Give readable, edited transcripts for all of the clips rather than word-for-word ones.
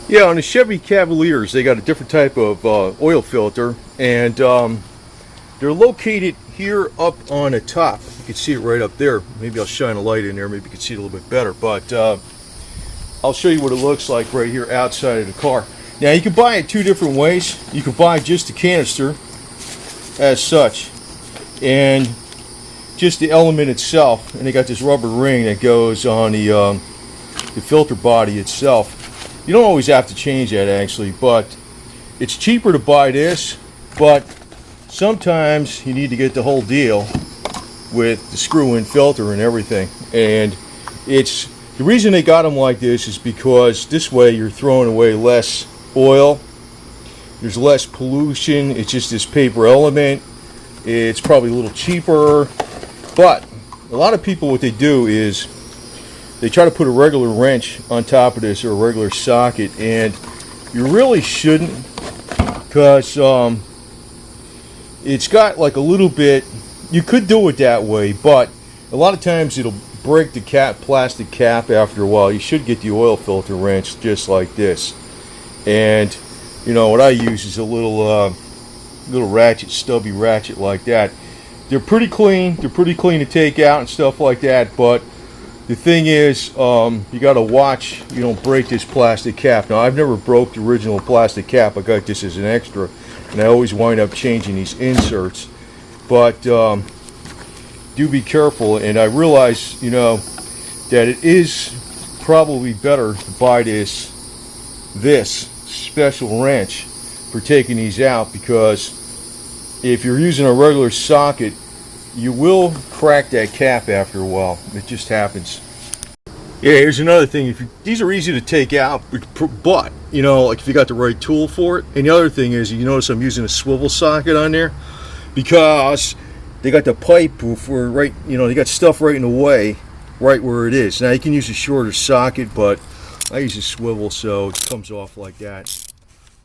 Yeah, on the Chevy Cavaliers, they got a different type of oil filter, and they're located here up on the top. You can see it right up there. Maybe I'll shine a light in there. Maybe you can see it a little bit better. But I'll show you what it looks like right here outside of the car. Now, you can buy it two different ways. You can buy just the canister as such, and just the element itself. And they got this rubber ring that goes on the filter body itself. You don't always have to change that actually, but it's cheaper to buy this, but sometimes you need to get the whole deal with the screw-in filter and everything. And it's the reason they got them like this is because this way you're throwing away less oil, there's less pollution, it's just this paper element. It's probably a little cheaper, but a lot of people, what they do is they try to put a regular wrench on top of this or a regular socket, and you really shouldn't, because it's got like a little bit, you could do it that way, but a lot of times it'll break the plastic cap after a while. You should get the oil filter wrench just like this. And you know what I use is a little ratchet, stubby ratchet like that. They're pretty clean to take out and stuff like that, but the thing is, you got to watch you don't break this plastic cap. Now, I've never broke the original plastic cap. I got this as an extra, and I always wind up changing these inserts. But do be careful, and I realize, you know, that it is probably better to buy this special wrench for taking these out, because if you're using a regular socket, you will crack that cap after a while. It just happens. Yeah, here's another thing. These are easy to take out, but you know, like if you got the right tool for it. And the other thing is, you notice I'm using a swivel socket on there because they got the pipe for right. You know, they got stuff right in the way, right where it is. Now you can use a shorter socket, but I use a swivel, so it comes off like that.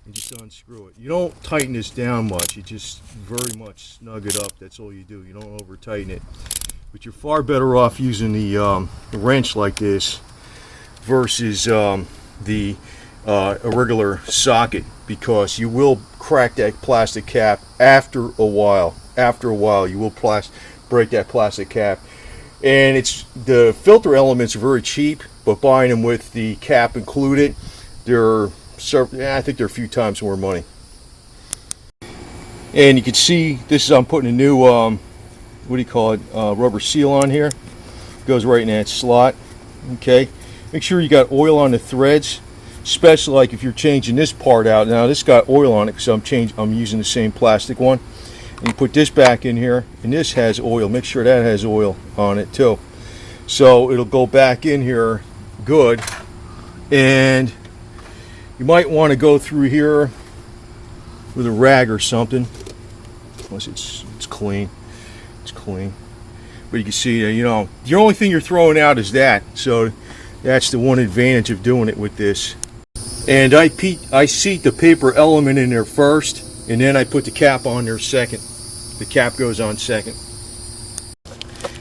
You just unscrew it. You don't tighten this down much. You just very much snug it up. That's all you do. You don't over tighten it. But you're far better off using the wrench like this versus a regular socket, because you will crack that plastic cap after a while. After a while, you will break that plastic cap. And the filter elements are very cheap, but buying them with the cap included, I think they're a few times more money. And you can see this is, I'm putting a new what do you call it, rubber seal on here. It goes right in that slot. Okay, make sure you got oil on the threads, especially like if you're changing this part out. Now this got oil on it because I'm using the same plastic one. And you put this back in here, and this has oil. Make sure that has oil on it too, so it'll go back in here good. And you might want to go through here with a rag or something, unless it's clean. It's clean, but you can see, you know, the only thing you're throwing out is that. So that's the one advantage of doing it with this. And I seat the paper element in there first, and then I put the cap on there second. The cap goes on second.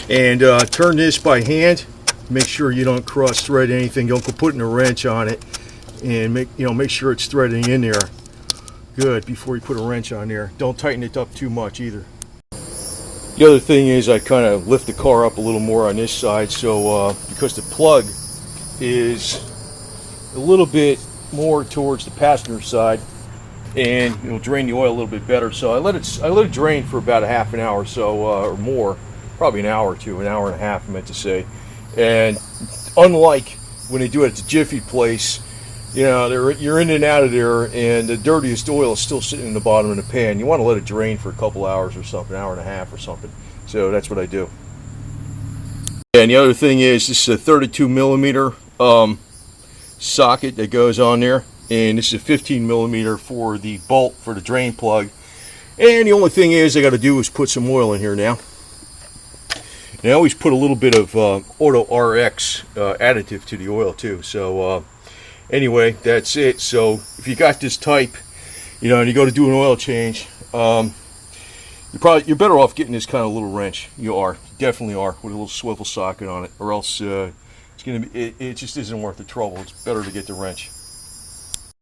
And turn this by hand. Make sure you don't cross thread anything. Don't go putting a wrench on it. And make sure it's threading in there good before you put a wrench on there. Don't tighten it up too much either. The other thing is, I kind of lift the car up a little more on this side, so because the plug is a little bit more towards the passenger side, and it'll drain the oil a little bit better. So I let it drain for about a half an hour or so, or more, probably an hour or two, an hour and a half, I meant to say. And unlike when they do it at the Jiffy place, you know, you're in and out of there, and the dirtiest oil is still sitting in the bottom of the pan. You want to let it drain for a couple hours or something, an hour and a half or something. So that's what I do. And the other thing is, this is a 32 millimeter socket that goes on there, and this is a 15 millimeter for the bolt for the drain plug. And the only thing is, I got to do is put some oil in here now. And I always put a little bit of Auto RX additive to the oil too. So anyway, that's it. So if you got this type, you know, and you go to do an oil change, you're better off getting this kind of little wrench. You definitely are, with a little swivel socket on it, or else it just isn't worth the trouble. It's better to get the wrench.